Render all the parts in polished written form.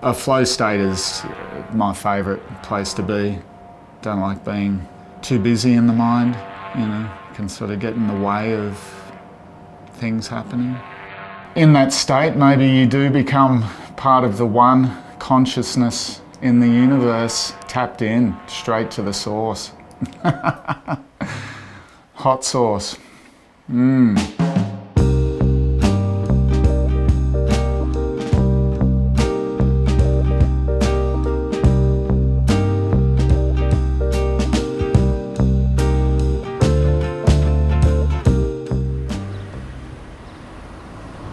A flow state is my favourite place to be. Don't like being too busy in the mind, you know, can sort of get in the way of things happening. In that state, maybe you do become part of the one consciousness in the universe, tapped in straight to the source. Hot sauce.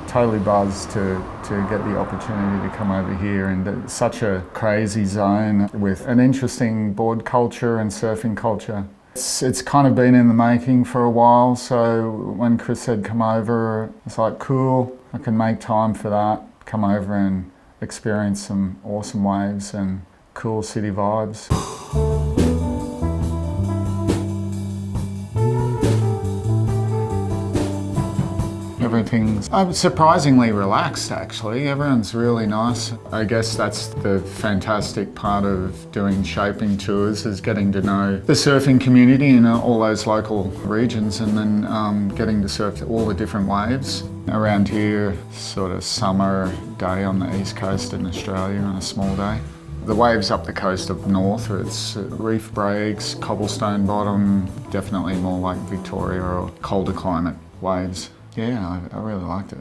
Totally buzzed to get the opportunity to come over here, and it's such a crazy zone with an interesting board culture and surfing culture. It's kind of been in the making for a while, so when Chris said come over, it's like cool, I can make time for that, come over and experience some awesome waves and cool city vibes. Everything's surprisingly relaxed, actually. Everyone's really nice. I guess that's the fantastic part of doing shaping tours, is getting to know the surfing community in all those local regions, and then getting to surf all the different waves. Around here, sort of summer day on the east coast in Australia on a small day. The waves up the coast up north, it's reef breaks, cobblestone bottom, definitely more like Victoria or colder climate waves. Yeah, I really liked it.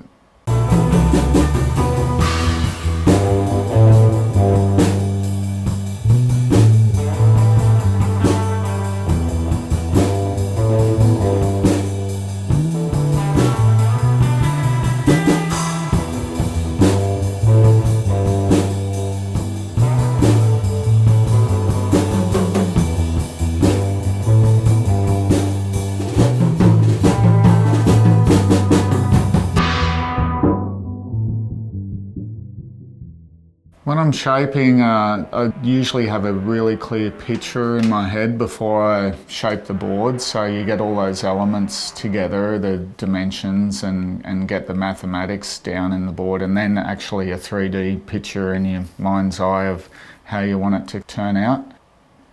When I'm shaping, I usually have a really clear picture in my head before I shape the board, so you get all those elements together, the dimensions, and get the mathematics down in the board, and then actually a 3D picture in your mind's eye of how you want it to turn out.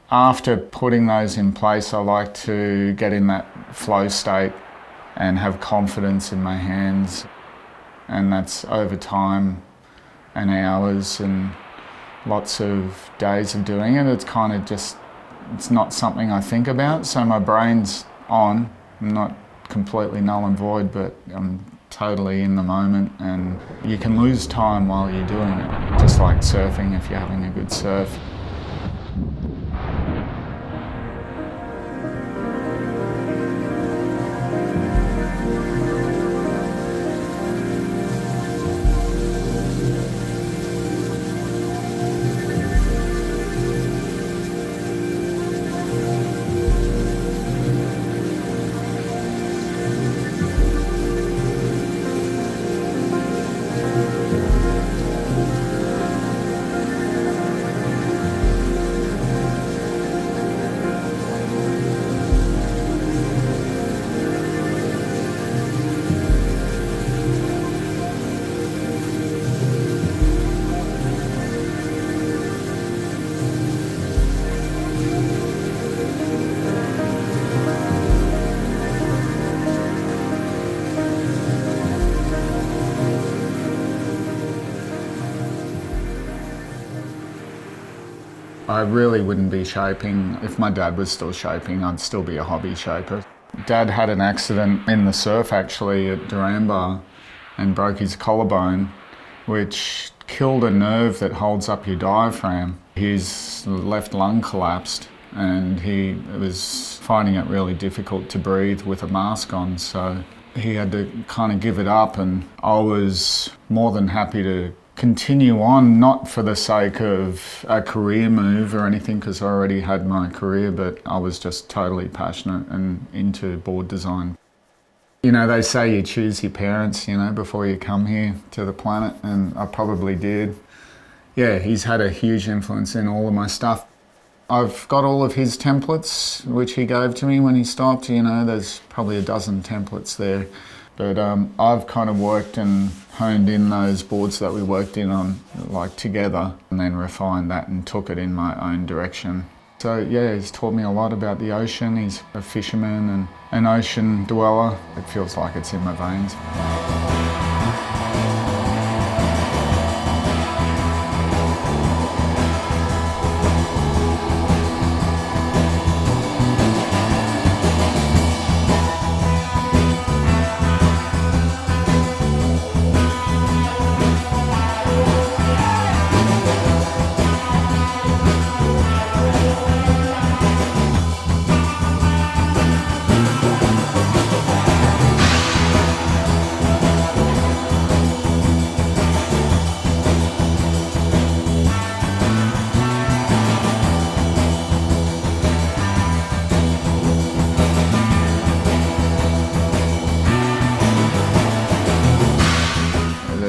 After putting those in place, I like to get in that flow state and have confidence in my hands, and that's over time and hours and lots of days of doing it. It's kind of just, it's not something I think about, so my brain's on. I'm not completely null and void, but I'm totally in the moment, and you can lose time while you're doing it, just like surfing if you're having a good surf. I really wouldn't be shaping. If my dad was still shaping, I'd still be a hobby shaper. Dad had an accident in the surf actually at Duranbar and broke his collarbone, which killed a nerve that holds up your diaphragm. His left lung collapsed and he was finding it really difficult to breathe with a mask on, so he had to kind of give it up, and I was more than happy to continue on, not for the sake of a career move or anything, because I already had my career, but I was just totally passionate and into board design. You know, they say you choose your parents, you know, before you come here to the planet, and I probably did. Yeah, he's had a huge influence in all of my stuff. I've got all of his templates, which he gave to me when he stopped. You know, there's probably a dozen templates there. But I've kind of worked and honed in those boards that we worked in on, like together, and then refined that and took it in my own direction. So yeah, he's taught me a lot about the ocean. He's a fisherman and an ocean dweller. It feels like it's in my veins.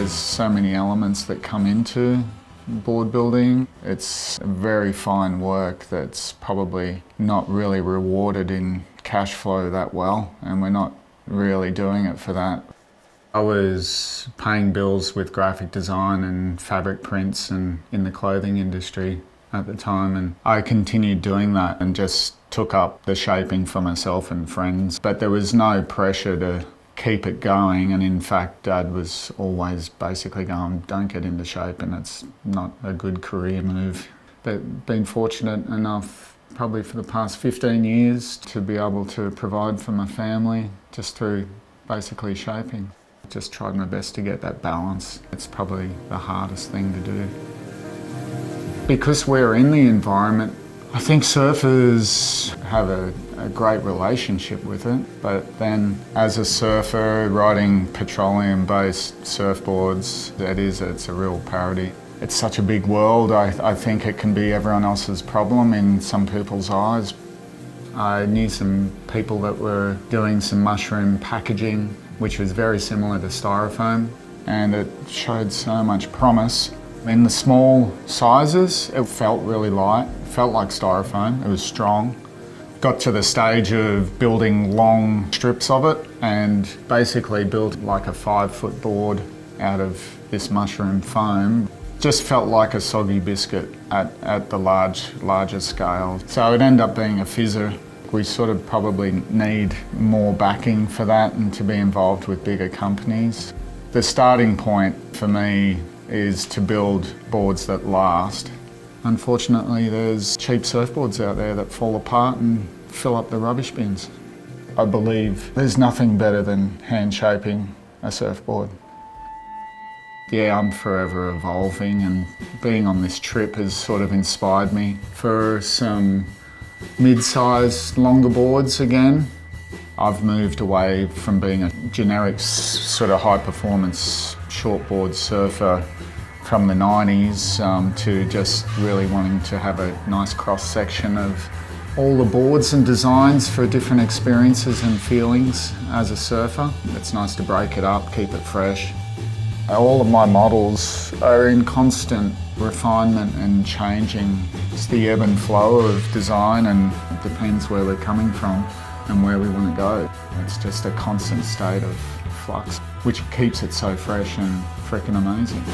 So many elements that come into board building. It's very fine work that's probably not really rewarded in cash flow that well, and we're not really doing it for that. I was paying bills with graphic design and fabric prints and in the clothing industry at the time, and I continued doing that and just took up the shaping for myself and friends, but there was no pressure to keep it going, and in fact Dad was always basically going, don't get into shape and it's not a good career move. But been fortunate enough probably for the past 15 years to be able to provide for my family just through basically shaping. Just tried my best to get that balance. It's probably the hardest thing to do. Because we're in the environment, I think surfers have a great relationship with it, but then as a surfer riding petroleum-based surfboards, it's a real parody. It's such a big world, I think it can be everyone else's problem in some people's eyes. I knew some people that were doing some mushroom packaging, which was very similar to styrofoam, and it showed so much promise. In the small sizes, it felt really light. It felt like styrofoam. It was strong. Got to the stage of building long strips of it and basically built like a 5-foot board out of this mushroom foam. Just felt like a soggy biscuit at the larger scale. So it ended up being a fizzer. We sort of probably need more backing for that and to be involved with bigger companies. The starting point for me is to build boards that last. Unfortunately, there's cheap surfboards out there that fall apart and fill up the rubbish bins. I believe there's nothing better than hand shaping a surfboard. Yeah, I'm forever evolving, and being on this trip has sort of inspired me for some mid-size, longer boards again. I've moved away from being a generic sort of high-performance shortboard surfer from the 90s to just really wanting to have a nice cross-section of all the boards and designs for different experiences and feelings as a surfer. It's nice to break it up, keep it fresh. All of my models are in constant refinement and changing. It's the ebb and flow of design, and it depends where we're coming from and where we want to go. It's just a constant state of flux, which keeps it so fresh and freaking amazing.